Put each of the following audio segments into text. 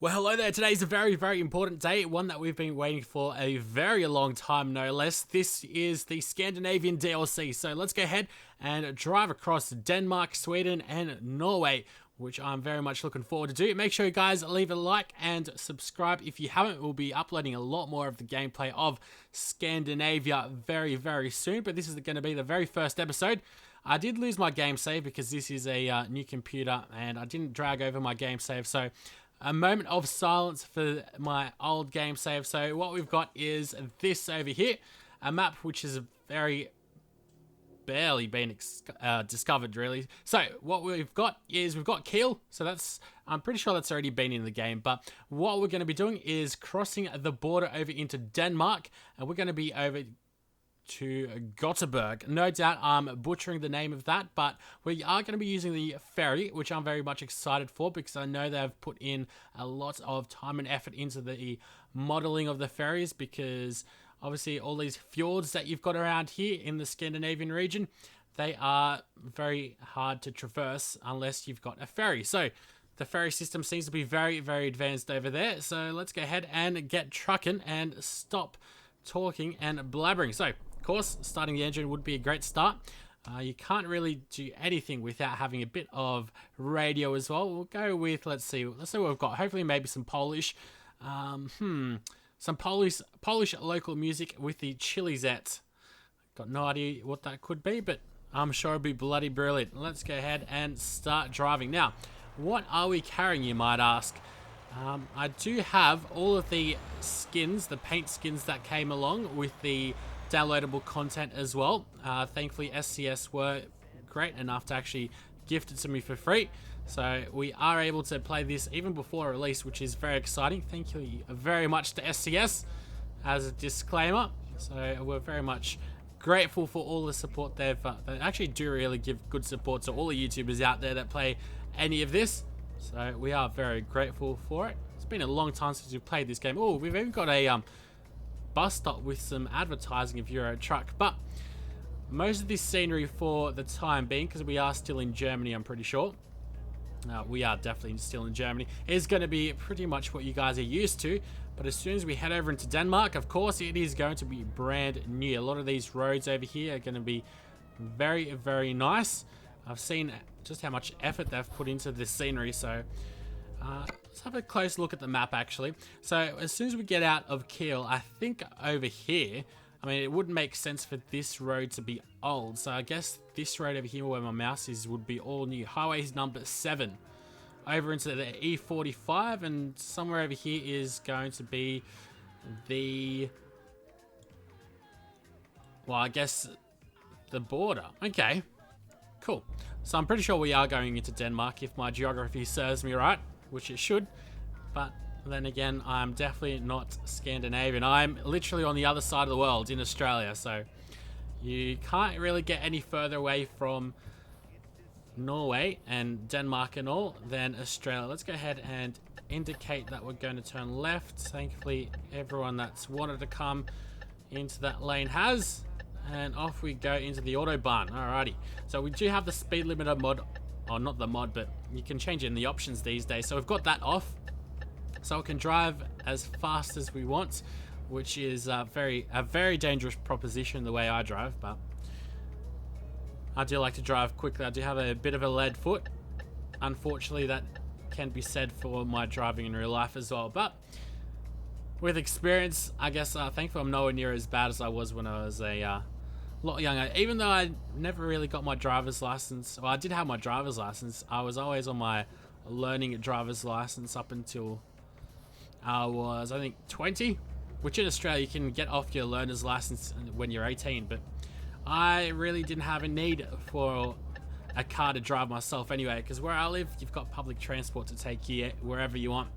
Well, hello there. Today's a very, very important day, one that we've been waiting for a very long time, no less. This is the Scandinavian DLC, so let's go ahead and drive across Denmark, Sweden, and Norway, which I'm very much looking forward to do. Make sure you guys leave a like and subscribe if you haven't. We'll be uploading a lot more of the gameplay of Scandinavia very, very soon, but this is going to be the very first episode. I did lose my game save because this is a new computer, and I didn't drag over my game save, so a moment of silence for my old game save. So what we've got is this over here, a map which is very barely been discovered, really. So what we've got is we've got Kiel. So that's, I'm pretty sure that's already been in the game. But what we're going to be doing is crossing the border over into Denmark, and we're going to be over to Göteborg. No doubt I'm butchering the name of that, but we are going to be using the ferry, which I'm very much excited for because I know they've put in a lot of time and effort into the modeling of the ferries, because obviously all these fjords that you've got around here in the Scandinavian region, they are very hard to traverse unless you've got a ferry. So the ferry system seems to be very, very advanced over there. So let's go ahead and get trucking and stop talking and blabbering. So of course, starting the engine would be a great start. You can't really do anything without having a bit of radio as well. We'll go with, let's see what we've got. Hopefully maybe some Polish. Some Polish local music with the Chilizet. Got no idea what that could be, but I'm sure it'll be bloody brilliant. Let's go ahead and start driving. Now, what are we carrying, you might ask? I do have all of the skins, the paint skins that came along with the downloadable content as well. Thankfully, SCS were great enough to actually gift it to me for free. So we are able to play this even before release, which is very exciting. Thank you very much to SCS as a disclaimer. So we're very much grateful for all the support they actually do really give good support to all the YouTubers out there that play any of this. So we are very grateful for it. It's been a long time since we've played this game. Oh, we've even got a bus stop with some advertising of Euro Truck, but most of this scenery for the time being, because we are still in Germany, I'm pretty sure, we are definitely still in Germany, is going to be pretty much what you guys are used to. But as soon as we head over into Denmark, of course, it is going to be brand new. A lot of these roads over here are going to be very, very nice. I've seen just how much effort they've put into this scenery, so let's have a close look at the map, actually. So as soon as we get out of Kiel, I think over here, I mean, it wouldn't make sense for this road to be old. So I guess this road over here where my mouse is would be all new. Highway number 7. Over into the E45, and somewhere over here is going to be the, well, I guess the border. Okay, cool. So I'm pretty sure we are going into Denmark if my geography serves me right, which it should. But then again, I'm definitely not Scandinavian. I'm literally on the other side of the world in Australia, so you can't really get any further away from Norway and Denmark and all than Australia. Let's go ahead and indicate that we're going to turn left. Thankfully, everyone that's wanted to come into that lane has. And off we go into the Autobahn. Alrighty. So we do have the speed limiter mod. Or not the mod, but you can change it in the options these days. So we've got that off. So we can drive as fast as we want, which is a very dangerous proposition the way I drive, but I do like to drive quickly. I do have a bit of a lead foot. Unfortunately, that can be said for my driving in real life as well. But with experience, I guess, thankfully I'm nowhere near as bad as I was when I was a lot younger. Even though I never really got my driver's license, well, I did have my driver's license. I was always on my learning driver's license up until I was, I think, 20, which in Australia you can get off your learner's license when you're 18, but I really didn't have a need for a car to drive myself anyway, because where I live, you've got public transport to take you wherever you want,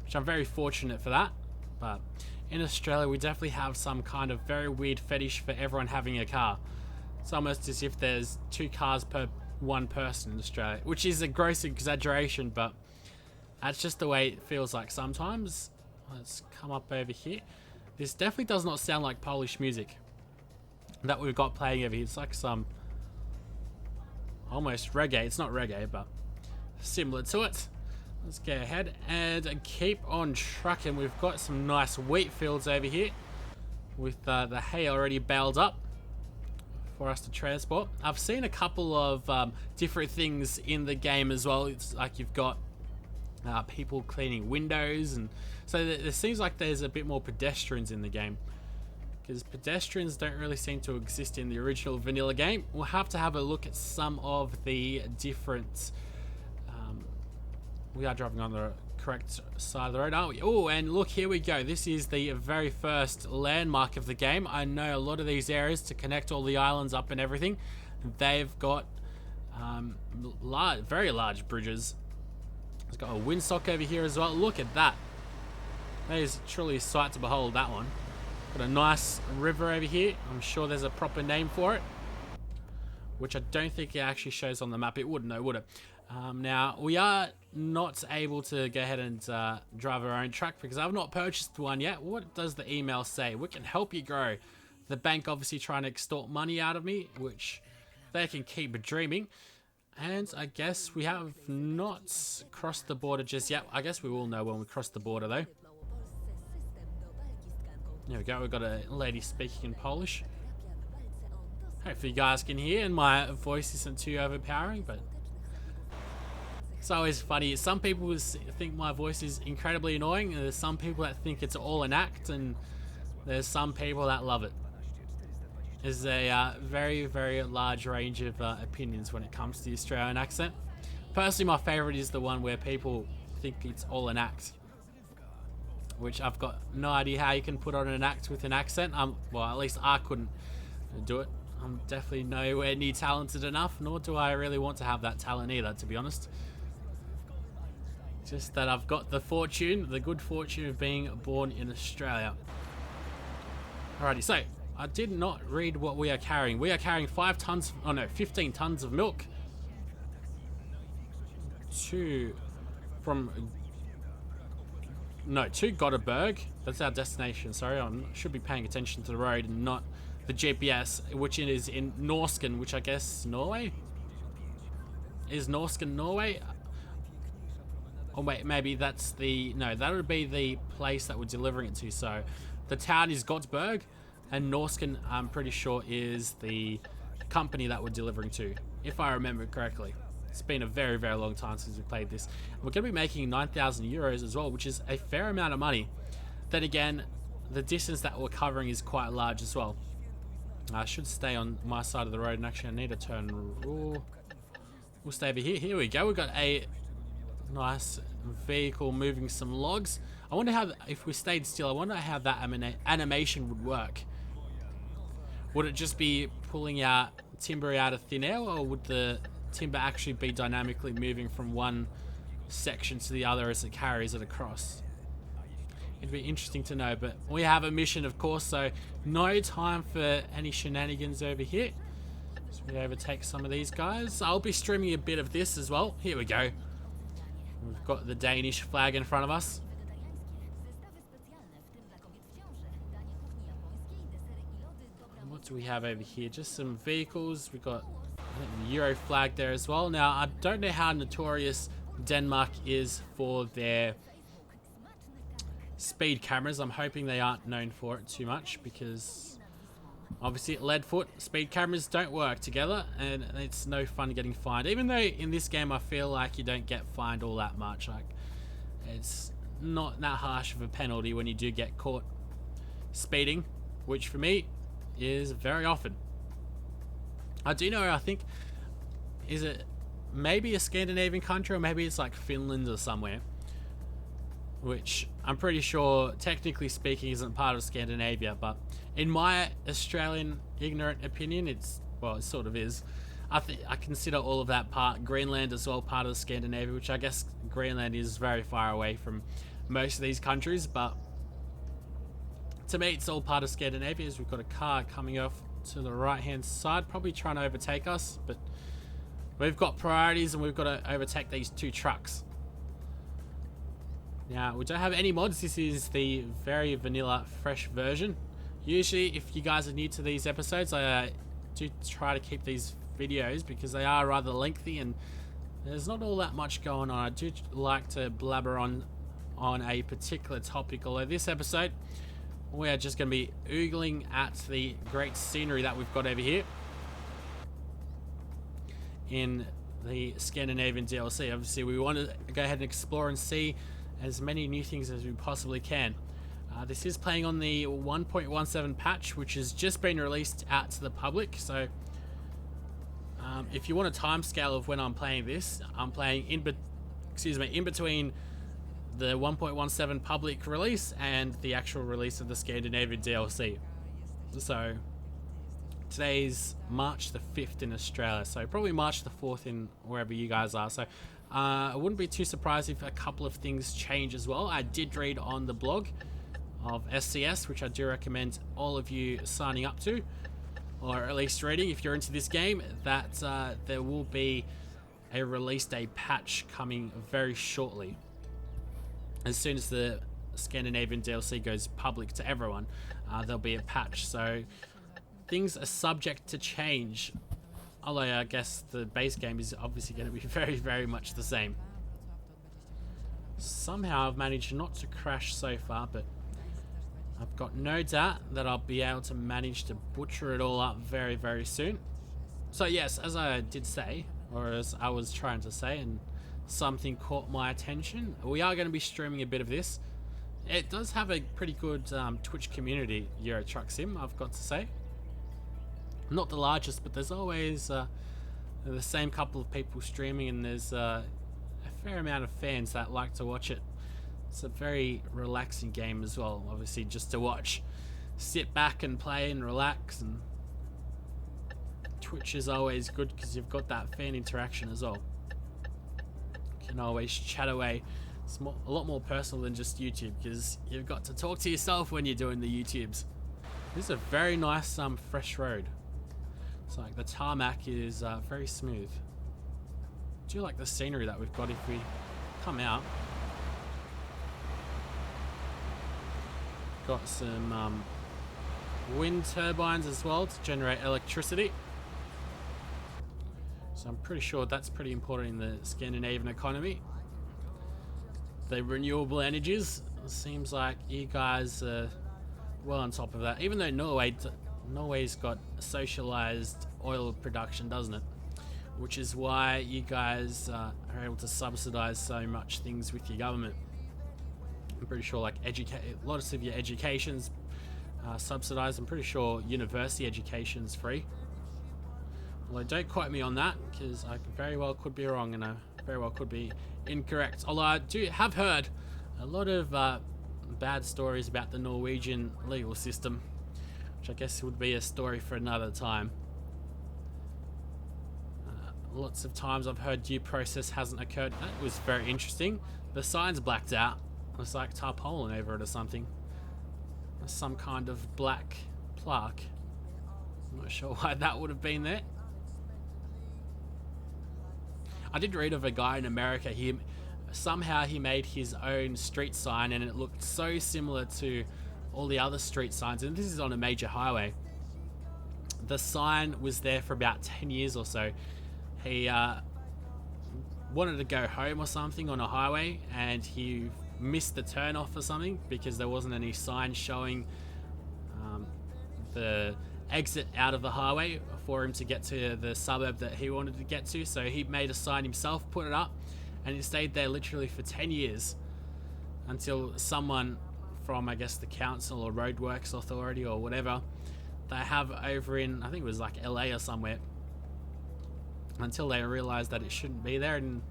which I'm very fortunate for that. But in Australia, we definitely have some kind of very weird fetish for everyone having a car. It's almost as if there's 2 cars per one person in Australia, which is a gross exaggeration, but that's just the way it feels like sometimes. Let's come up over here. This definitely does not sound like Polish music that we've got playing over here. It's like some almost reggae. It's not reggae, but similar to it. Let's go ahead and keep on trucking. We've got some nice wheat fields over here with the hay already baled up for us to transport. I've seen a couple of different things in the game as well. It's like you've got people cleaning windows, and so there seems like there's a bit more pedestrians in the game, because pedestrians don't really seem to exist in the original vanilla game. We'll have to have a look at some of the different we are driving on the correct side of the road, aren't we? Oh, and look, here we go. This is the very first landmark of the game. I know a lot of these areas to connect all the islands up and everything. They've got very large bridges. It's got a windsock over here as well. Look at that. That is truly a sight to behold, that one. Got a nice river over here. I'm sure there's a proper name for it, which I don't think it actually shows on the map. It wouldn't, though, would it? Now, we are not able to go ahead and drive our own truck because I've not purchased one yet. What does the email say? We can help you grow. The bank obviously trying to extort money out of me, which they can keep dreaming. And I guess we have not crossed the border just yet. I guess we will know when we cross the border, though. There we go. We've got a lady speaking in Polish. Hopefully you guys can hear and my voice isn't too overpowering, but it's always funny. Some people think my voice is incredibly annoying, and there's some people that think it's all an act, and there's some people that love it. There's a very, very large range of opinions when it comes to the Australian accent. Personally, my favourite is the one where people think it's all an act, which I've got no idea how you can put on an act with an accent. Well, at least I couldn't do it. I'm definitely nowhere near talented enough, nor do I really want to have that talent either, to be honest. Just that I've got the good fortune of being born in Australia. Alrighty, so I did not read what we are carrying. We are carrying 15 tons of milk. To Göteborg. That's our destination. Sorry, I should be paying attention to the road and not the GPS, which is in Norsken, which I guess Norway? Is Norsken Norway? Oh wait, maybe that's no, that would be the place that we're delivering it to. So the town is Göteborg, and Norsken, I'm pretty sure, is the company that we're delivering to, if I remember correctly. It's been a very, very long time since we played this. We're going to be making 9,000 euros as well, which is a fair amount of money. Then again, the distance that we're covering is quite large as well. I should stay on my side of the road, and actually I need to turn. We'll stay over here. Here we go. We've got a nice vehicle moving some logs. I wonder how, if we stayed still, I wonder how that animation would work. Would it just be pulling out timber out of thin air, or would the timber actually be dynamically moving from one section to the other as it carries it across? It'd be interesting to know, but we have a mission, of course, so no time for any shenanigans over here. So we overtake some of these guys. I'll be streaming a bit of this as well. Here we go. We've got the Danish flag in front of us. What do we have over here? Just some vehicles. We've got, I think, the Euro flag there as well. Now, I don't know how notorious Denmark is for their speed cameras. I'm hoping they aren't known for it too much, because obviously at Leadfoot, speed cameras don't work together, and it's no fun getting fined. Even though in this game I feel like you don't get fined all that much. Like, it's not that harsh of a penalty when you do get caught speeding, which for me is very often. I do know, I think, is it maybe a Scandinavian country, or maybe it's like Finland or somewhere, which I'm pretty sure, technically speaking, isn't part of Scandinavia, but in my Australian ignorant opinion, it sort of is. I consider all of that part, Greenland as well, part of Scandinavia, which I guess Greenland is very far away from most of these countries, but to me it's all part of Scandinavia. As we've got a car coming off to the right hand side, probably trying to overtake us, but we've got priorities and we've got to overtake these two trucks. Now, we don't have any mods. This is the very vanilla, fresh version. Usually, if you guys are new to these episodes, I do try to keep these videos, because they are rather lengthy, and there's not all that much going on. I do like to blabber on a particular topic, although this episode we're just going to be oogling at the great scenery that we've got over here in the Scandinavian DLC. Obviously, we want to go ahead and explore and see as many new things as we possibly can. This is playing on the 1.17 patch, which has just been released out to the public. So, if you want a timescale of when I'm playing this, I'm playing in between the 1.17 public release and the actual release of the Scandinavian DLC. So today's March the 5th in Australia, so probably March the 4th in wherever you guys are. So I wouldn't be too surprised if a couple of things change as well. I did read on the blog of SCS, which I do recommend all of you signing up to, or at least reading if you're into this game, that there will be a release day patch coming very shortly. As soon as the Scandinavian DLC goes public to everyone, there'll be a patch. So things are subject to change. Although I guess the base game is obviously going to be very, very much the same. Somehow I've managed not to crash so far, but I've got no doubt that I'll be able to manage to butcher it all up very, very soon. So yes, as I did say, or as I was trying to say, and something caught my attention, we are going to be streaming a bit of this. It does have a pretty good Twitch community, Euro Truck Sim, I've got to say. Not the largest, but there's always the same couple of people streaming, and there's a fair amount of fans that like to watch it. It's a very relaxing game as well, obviously, just to watch. Sit back and play and relax, and Twitch is always good because you've got that fan interaction as well. You can always chat away. It's a lot more personal than just YouTube, because you've got to talk to yourself when you're doing the YouTubes. This is a very nice fresh road. It's like the tarmac is very smooth. I do like the scenery that we've got if we come out. Got some wind turbines as well to generate electricity. So I'm pretty sure that's pretty important in the Scandinavian economy. The renewable energies, it seems like you guys are well on top of that. Even though Norway's got socialized oil production, doesn't it? Which is why you guys are able to subsidize so much things with your government. I'm pretty sure like lots of your education's subsidized. I'm pretty sure university education's free. Although don't quote me on that, because I very well could be wrong, and I very well could be incorrect. Although I have heard a lot of bad stories about the Norwegian legal system, which I guess would be a story for another time. Lots of times I've heard due process hasn't occurred. That was very interesting. The sign's blacked out. It's like tarpaulin over it or something. Some kind of black plaque. I'm not sure why that would have been there. I did read of a guy in America. Somehow he made his own street sign, and it looked so similar to all the other street signs. And this is on a major highway. The sign was there for about 10 years or so. He wanted to go home or something on a highway, and he missed the turn off or something because there wasn't any sign showing the exit out of the highway for him to get to the suburb that he wanted to get to. So he made a sign himself, put it up, and it stayed there literally for 10 years until someone from, I guess, the council or roadworks authority or whatever they have over in, I think it was like LA or somewhere, until they realized that it shouldn't be there, and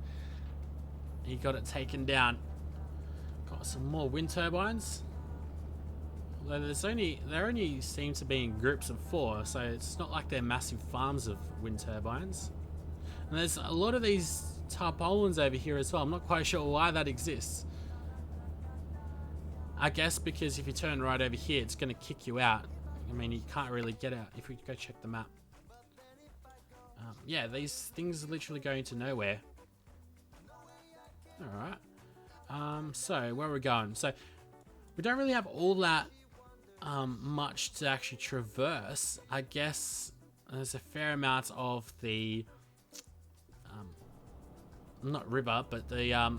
he got it taken down. Got some more wind turbines. Although they only seem to be in groups of 4, so it's not like they're massive farms of wind turbines. And there's a lot of these tarpaulins over here as well. I'm not quite sure why that exists. I guess because if you turn right over here, it's going to kick you out. I mean, you can't really get out. If we go check the map. Yeah, these things are literally going to nowhere. Alright. So, where are we going? So, we don't really have all that much to actually traverse. I guess there's a fair amount of the not river, but the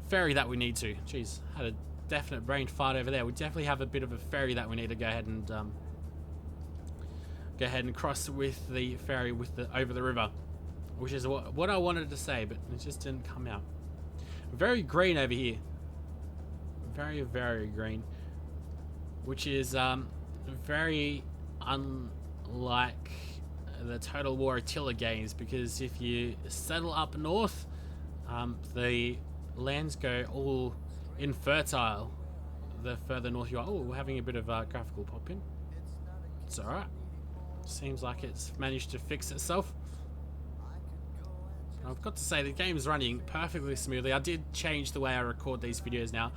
ferry that we need to. Jeez, had a definite brain fart over there. We definitely have a bit of a ferry that we need to go ahead and cross with the ferry over the river, which is what I wanted to say, but it just didn't come out. Very green over here, very, very green, which is very unlike the Total War Attila games, because if you settle up north, the lands go all infertile the further north you are. Oh, we're having a bit of graphical pop in. It's alright. Seems like it's managed to fix itself. I've got to say, the game's running perfectly smoothly. I did change the way I record these videos now.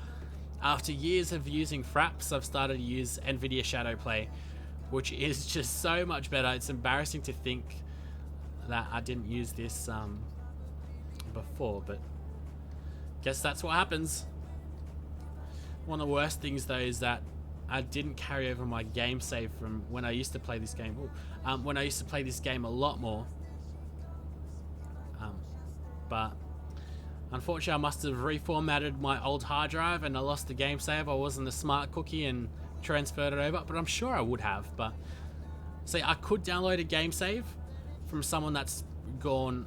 After years of using fraps, I've started to use NVIDIA Shadowplay, which is just so much better. It's embarrassing to think that I didn't use this before, but guess that's what happens. One of the worst things though is that I didn't carry over my game save from when I used to play this game. When I used to play this game a lot more. But unfortunately I must have reformatted my old hard drive and I lost the game save. I wasn't a smart cookie and transferred it over, but I'm sure I would have. But see, I could download a game save from someone that's gone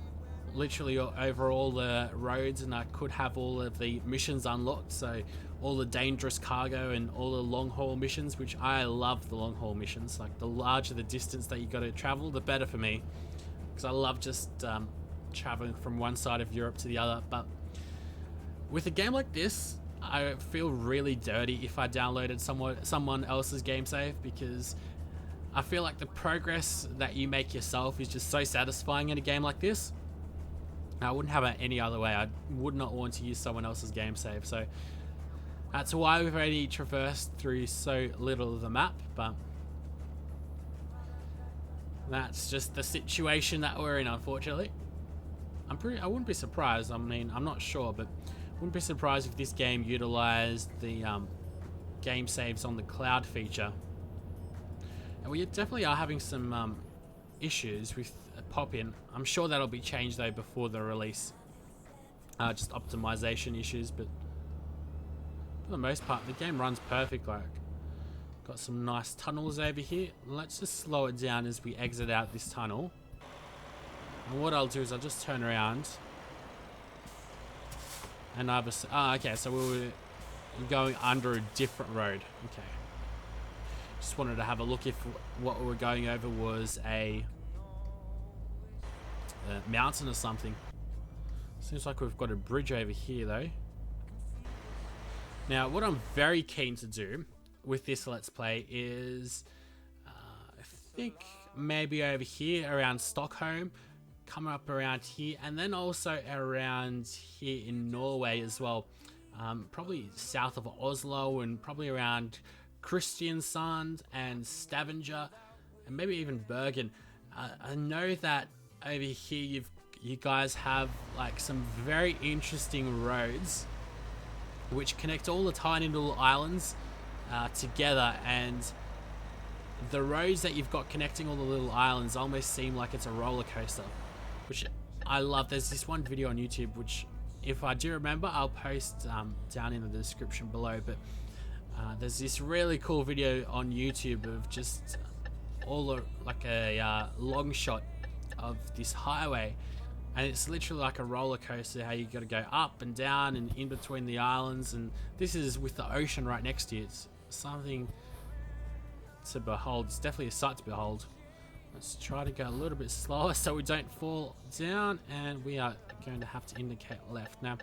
literally over all the roads, and I could have all of the missions unlocked, so all the dangerous cargo and all the long haul missions, which I love. The long haul missions, like the larger the distance that you got to travel, the better for me, because I love just traveling from one side of Europe to the other. But with a game like this, I feel really dirty if I downloaded someone else's game save, because I feel like the progress that you make yourself is just so satisfying in a game like this. I wouldn't have it any other way. I would not want to use someone else's game save. So that's why we've already traversed through so little of the map, but that's just the situation that we're in, unfortunately. I wouldn't be surprised. I mean, I'm not sure, but wouldn't be surprised if this game utilized the game saves on the cloud feature. And we definitely are having some issues with pop-in. I'm sure that'll be changed though before the release. Just optimization issues, but for the most part the game runs perfect. Like, got some nice tunnels over here. Let's just slow it down as we exit out this tunnel. And what I'll do is I'll just turn around and okay, so we were going under a different road. Okay, just wanted to have a look if what we were going over was a mountain or something. Seems like we've got a bridge over here though. Now what I'm very keen to do with this Let's Play is I think maybe over here around Stockholm, come up around here, and then also around here in Norway as well. Probably south of Oslo, and probably around Kristiansand and Stavanger, and maybe even Bergen. I know that over here you guys have like some very interesting roads which connect all the tiny little islands together, and the roads that you've got connecting all the little islands almost seem like it's a roller coaster, which I love. There's this one video on YouTube which, if I do remember, I'll post down in the description below, but there's this really cool video on YouTube of just like a long shot of this highway, and it's literally like a roller coaster, how you got to go up and down and in between the islands, and this is with the ocean right next to you. It's something to behold. It's definitely a sight to behold. Let's try to go a little bit slower so we don't fall down, and we are going to have to indicate left. Now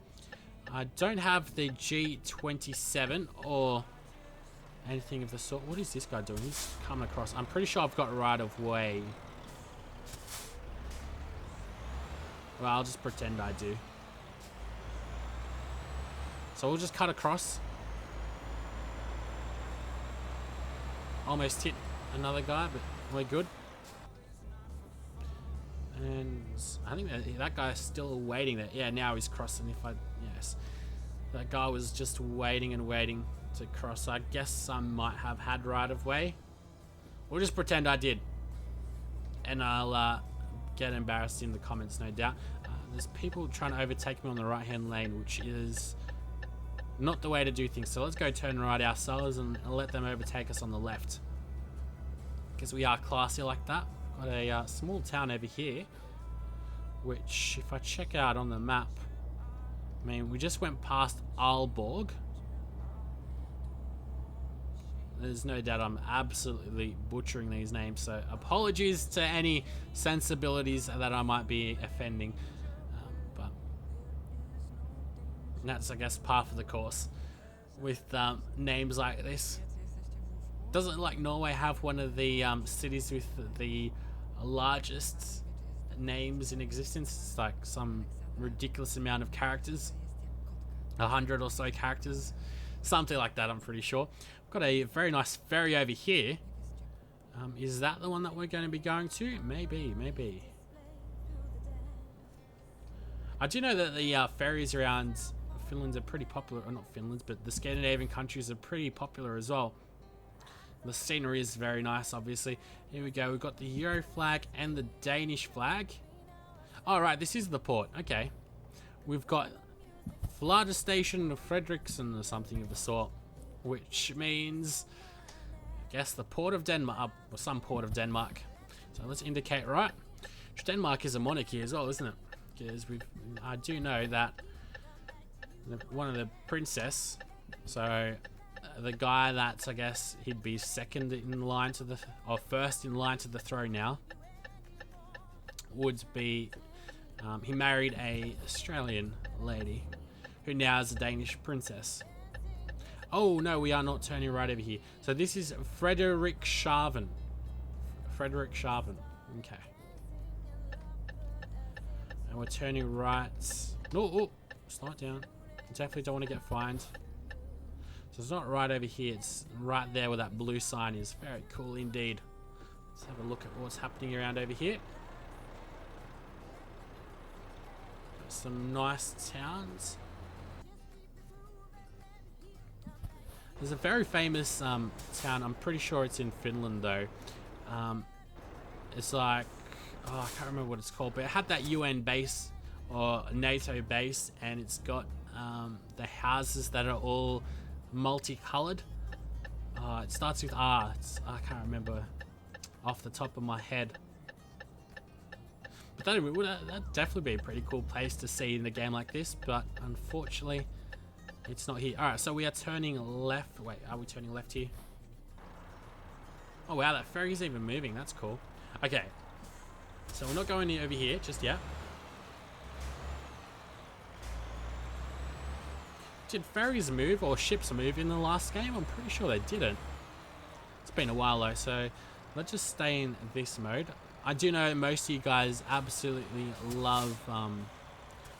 I don't have the G27 or anything of the sort. What is this guy doing? He's coming across. I'm pretty sure I've got right of way. Well, I'll just pretend I do. So we'll just cut across. Almost hit another guy, but we're good. And I think that guy's still waiting there. Yeah, now he's crossing. Yes. That guy was just waiting and waiting to cross. I guess I might have had right of way. We'll just pretend I did. And I'll get embarrassed in the comments, no doubt. there's people trying to overtake me on the right-hand lane, which is not the way to do things. So let's go turn right ourselves and let them overtake us on the left, because we are classy like that. Got a small town over here, which if I check out on the map, I mean, we just went past Aalborg. There's no doubt I'm absolutely butchering these names, so apologies to any sensibilities that I might be offending, but that's, I guess, par for the course with names like this. Doesn't like Norway have one of the cities with the largest names in existence? It's like some ridiculous amount of characters, 100 or so characters, something like that, I'm pretty sure. Got a very nice ferry over here. Is that the one that we're going to be going to? Maybe. I do know that the ferries around Finland are pretty popular, or not Finland, but the Scandinavian countries are pretty popular as well. The scenery is very nice, obviously. Here we go, we've got the Euro flag and the Danish flag. All right, this is the port, okay. We've got Flada Station, Fredriksen, or something of the sort, which means, I guess, the port of Denmark, or some port of Denmark. So let's indicate right. Denmark is a monarchy as well, isn't it? Because I do know that one of the princess, so the guy that's, I guess, he'd be second in line to the, or first in line to the throne now, would be, he married a Australian lady who now is a Danish princess. Oh no, we are not turning right over here. So this is Frederikshavn. Frederikshavn. Okay. And we're turning right. Oh, slow it down. Definitely don't want to get fined. So it's not right over here. It's right there where that blue sign is. Very cool indeed. Let's have a look at what's happening around over here. Got some nice towns. There's a very famous town, I'm pretty sure it's in Finland though. It's like, oh, I can't remember what it's called, but it had that UN base or NATO base, and it's got the houses that are all multicolored. It starts with R. I can't remember off the top of my head. But that'd definitely be a pretty cool place to see in a game like this, but unfortunately it's not here. Alright, so we are turning left. Wait, are we turning left here? Oh wow, that ferry's even moving. That's cool. Okay. So we're not going over here just yet. Did ferries move or ships move in the last game? I'm pretty sure they didn't. It's been a while though, so let's just stay in this mode. I do know most of you guys absolutely love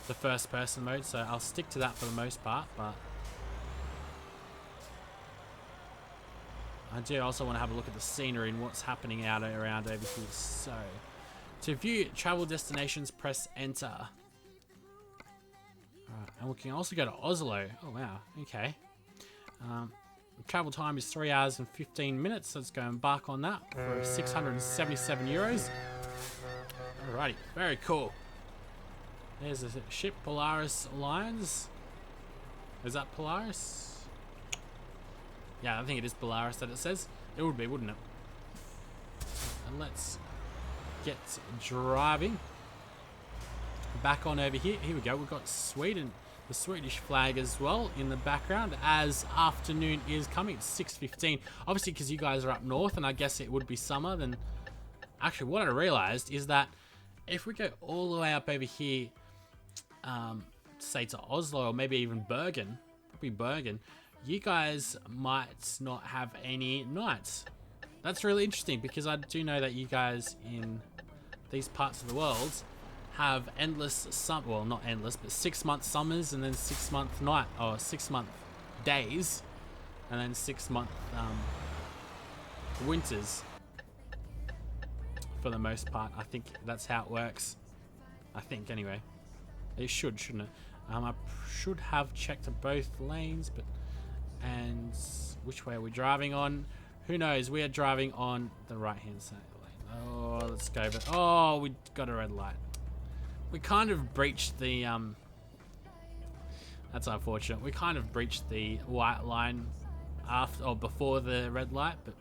the first person mode, so I'll stick to that for the most part, but I do also want to have a look at the scenery and what's happening out around over here. So to view travel destinations, press enter. Alright, and we can also go to Oslo. Oh wow, okay. Travel time is 3 hours and 15 minutes, so let's go embark on that for 677 euros. Alrighty, very cool. There's a ship, Polaris Alliance. Is that Polaris? Yeah, I think it is Polaris that it says. It would be, wouldn't it? And let's get driving. Back on over here. Here we go. We've got Sweden, the Swedish flag as well in the background as afternoon is coming. It's 6:15. Obviously, because you guys are up north, and I guess it would be summer. Then, actually, what I realized is that if we go all the way up over here, say to Oslo or maybe even Bergen, probably Bergen, you guys might not have any nights. That's really interesting because I do know that you guys in these parts of the world have endless well, not endless, but 6 month summers and then 6 month night, or 6 month days, and then 6 month winters. For the most part, I think that's how it works. I think anyway. It should, shouldn't it? I should have checked both lanes, but and which way are we driving on? Who knows? We are driving on the right hand side lane. Oh, let's go. But oh, we got a red light. We kind of breached the that's unfortunate. We kind of breached the white line after or before the red light, but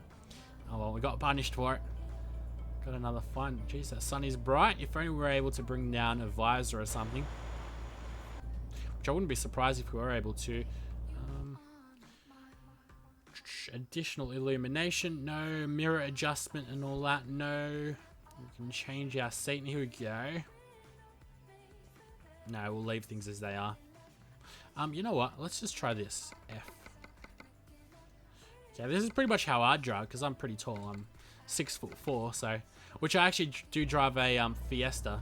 oh well, we got punished for it. Got another fine. Jeez, that sun is bright. If only we were able to bring down a visor or something, which I wouldn't be surprised if we were able to. Additional illumination, no. Mirror adjustment and all that, no. We can change our seat, and here we go. No, we'll leave things as they are. You know what? Let's just try this. F. Okay, this is pretty much how I drive, because I'm pretty tall. I'm 6'4", so... Which I actually do drive a Fiesta,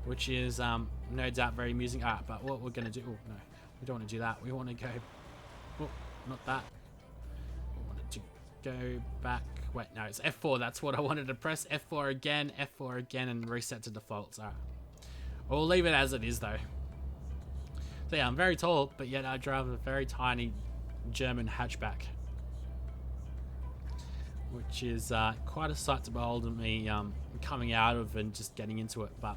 which is no doubt very amusing. Alright, but what we're going to do... Oh, no. We don't want to do that. We want to go... Oh, not that. We wanted to go back... Wait, no, it's F4. That's what I wanted to press. F4 again, and reset to defaults. Alright. We'll leave it as it is, though. So yeah, I'm very tall, but yet I drive a very tiny German hatchback, which is quite a sight to behold of me coming out of and just getting into it. But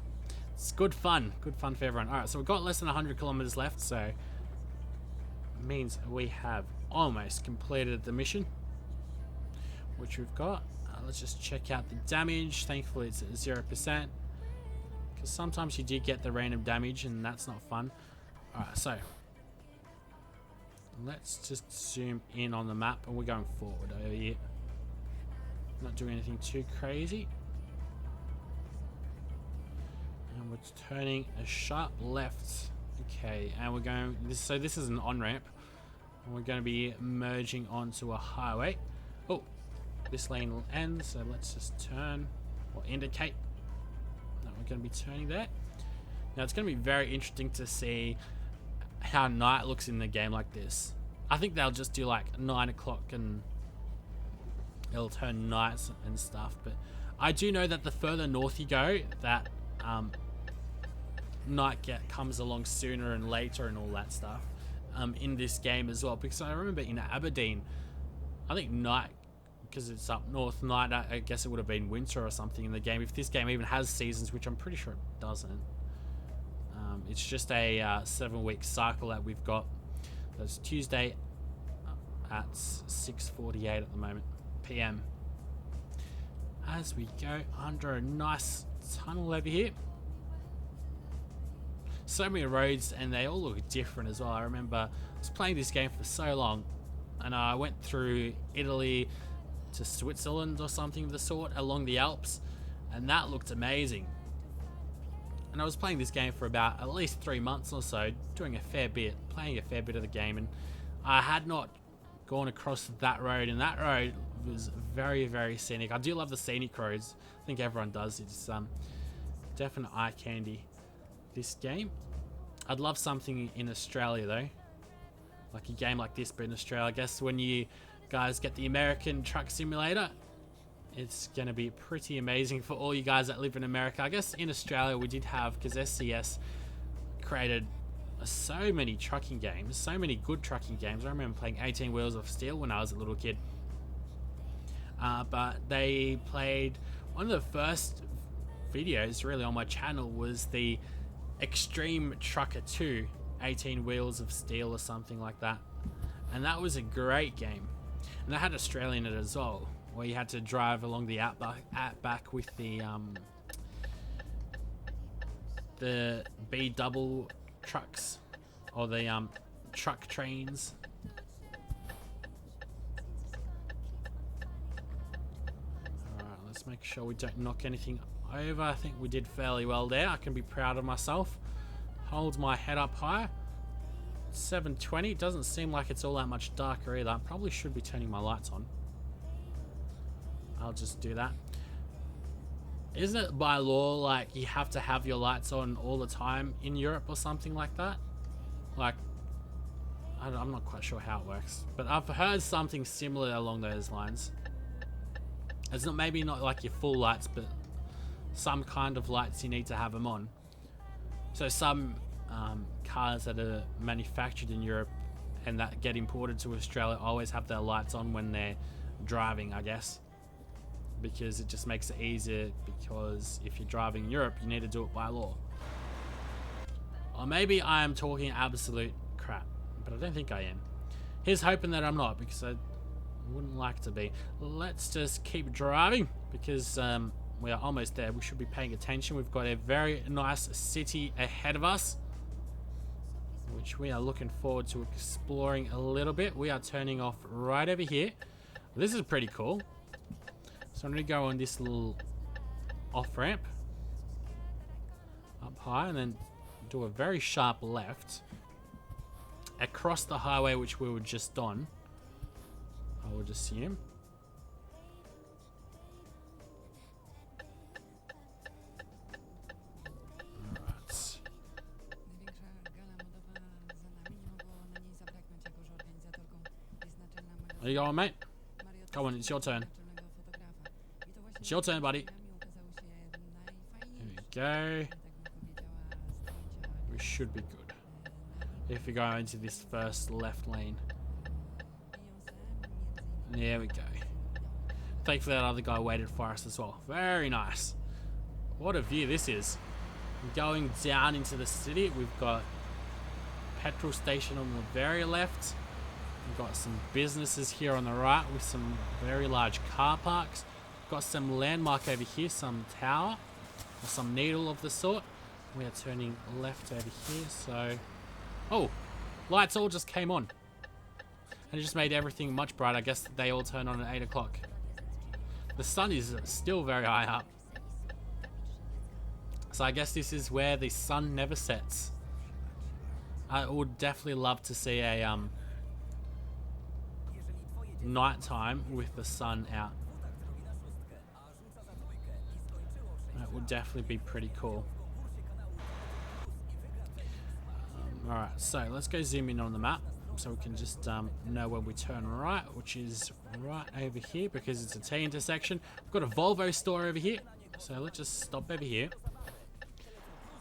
it's good fun for everyone. Alright, so we've got less than 100 kilometers left, so it means we have almost completed the mission, which we've got. Let's just check out the damage. Thankfully it's at 0%, because sometimes you do get the random damage and that's not fun. Alright, so let's just zoom in on the map, and we're going forward over here. Not doing anything too crazy. And we're turning a sharp left. Okay, and we're going so this is an on-ramp. And we're going to be merging onto a highway. Oh, this lane will end, so let's just turn or indicate. No, we're going to be turning there. Now it's going to be very interesting to see how night looks in the game like this. I think they'll just do like 9 o'clock and it'll turn nights and stuff, but I do know that the further north you go, that night comes along sooner and later and all that stuff in this game as well. Because I remember in Aberdeen, I think night, because it's up north, night, I guess it would have been winter or something in the game, if this game even has seasons, which I'm pretty sure it doesn't. It's just a 7-week cycle that we've got. That's Tuesday at 6:48 at the moment PM. As we go under a nice tunnel over here. So many roads, and they all look different as well. I remember I was playing this game for so long, and I went through Italy to Switzerland or something of the sort along the Alps, and that looked amazing. And I was playing this game for about at least 3 months or so, playing a fair bit of the game, and I had not gone across that road, and that road was very, very scenic. I do love the scenic roads. I think everyone does. It's definite eye candy, this game. I'd love something in Australia though, like a game like this, but in Australia. I guess when you guys get the American Truck Simulator, it's going to be pretty amazing for all you guys that live in America. I guess in Australia we did have, because SCS created so many trucking games, so many good trucking games. I remember playing 18 Wheels of Steel when I was a little kid. But they played, one of the first videos really on my channel was the Extreme Trucker 2, 18 Wheels of Steel or something like that. And that was a great game. And they had Australia in it as well, where you had to drive along the outback with the B-double trucks, or the truck trains. Alright, let's make sure we don't knock anything over. I think we did fairly well there. I can be proud of myself. Hold my head up high. 720, doesn't seem like it's all that much darker either. I probably should be turning my lights on. I'll just do that. Isn't it by law like you have to have your lights on all the time in Europe or something like that? Like, I'm not quite sure how it works, but I've heard something similar along those lines. It's not, maybe not like your full lights, but some kind of lights you need to have them on. So some cars that are manufactured in Europe and that get imported to Australia always have their lights on when they're driving, I guess, because it just makes it easier, because if you're driving in Europe you need to do it by law. Or maybe I am talking absolute crap, but I don't think I am. Here's hoping that I'm not, because I wouldn't like to be. Let's just keep driving, because we are almost there. We should be paying attention. We've got a very nice city ahead of us, which we are looking forward to exploring a little bit. We are turning off right over here. This is pretty cool. So I'm going to go on this little off-ramp up high and then do a very sharp left across the highway which we were just on, I would assume. Alright. There you go, mate. Come on, it's your turn. It's your turn, buddy. Here we go. We should be good if we go into this first left lane. There we go. Thankfully that other guy waited for us as well. Very nice. What a view this is. Going down into the city, we've got a petrol station on the very left. We've got some businesses here on the right with some very large car parks. We've got some landmark over here, some tower or some needle of the sort. We are turning left over here, so... Oh! Lights all just came on. And it just made everything much brighter. I guess they all turn on at 8 o'clock. The sun is still very high up. So I guess this is where the sun never sets. I would definitely love to see a nighttime with the sun out. That would definitely be pretty cool. Alright, so let's go zoom in on the map so we can just know when we turn right, which is right over here because it's a T intersection. We've got a Volvo store over here, so let's just stop over here.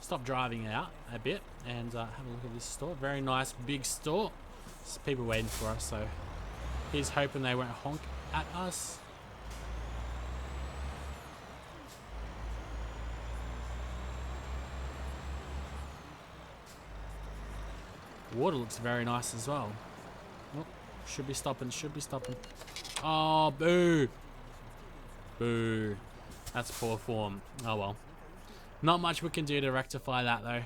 Stop driving out a bit and have a look at this store. Very nice big store. There's people waiting for us, so he's hoping they won't honk at us. Water looks very nice as well. Oh, should be stopping, should be stopping. Oh, boo. Boo. That's poor form. Oh well. Not much we can do to rectify that though.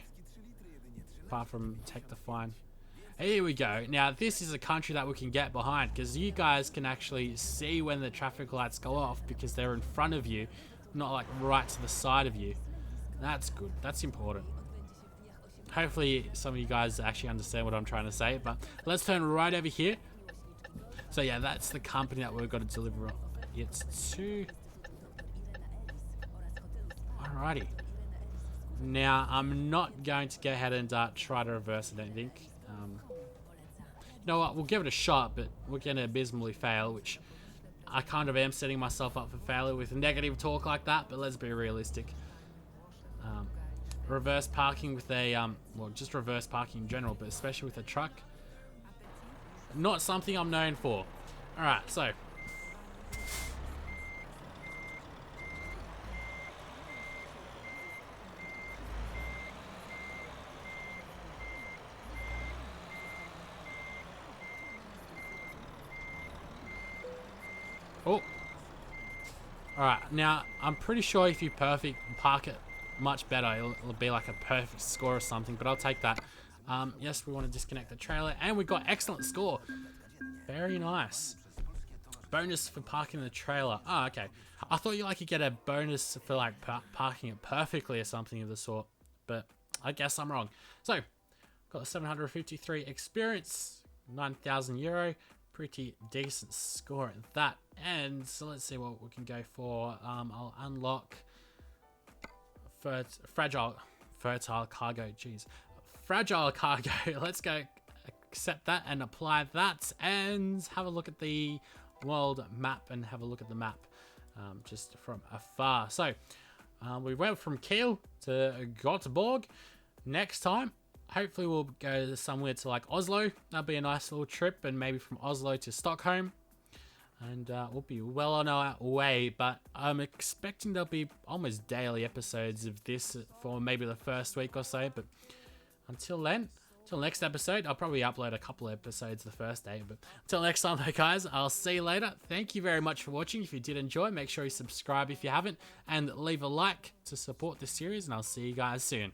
Apart from take the fine. Here we go. Now this is a country that we can get behind because you guys can actually see when the traffic lights go off because they're in front of you, not like right to the side of you. That's good. That's important. Hopefully some of you guys actually understand what I'm trying to say, but let's turn right over here. So yeah, that's the company that we've got to deliver it to. Alrighty. Now, I'm not going to go ahead and try to reverse, I don't think. You know what, we'll give it a shot, but we're going to abysmally fail, which I kind of am setting myself up for failure with negative talk like that, but let's be realistic. Reverse parking with a, well, just reverse parking in general, but especially with a truck. Not something I'm known for. Alright, so. Oh. Alright, now, I'm pretty sure if you park it much better, it'll be like a perfect score or something, but I'll take that. Yes, we want to disconnect the trailer, and we got excellent score. Very nice. Bonus for parking the trailer. Oh, okay. I thought you get a bonus for like parking it perfectly or something of the sort, but I guess I'm wrong. So, got 753 experience, 9,000 euro, pretty decent score at that. And so let's see what we can go for. I'll unlock fertile cargo. Jeez, fragile cargo. Let's go accept that and apply that and have a look at the world map and have a look at the map just from afar. So we went from Kiel to Göteborg. Next time hopefully we'll go somewhere to like Oslo. That'll be a nice little trip, and maybe from Oslo to Stockholm. And we'll be well on our way, but I'm expecting there'll be almost daily episodes of this for maybe the first week or so, but until then, until next episode, I'll probably upload a couple episodes the first day, but until next time though guys, I'll see you later. Thank you very much for watching. If you did enjoy, make sure you subscribe if you haven't, and leave a like to support this series, and I'll see you guys soon.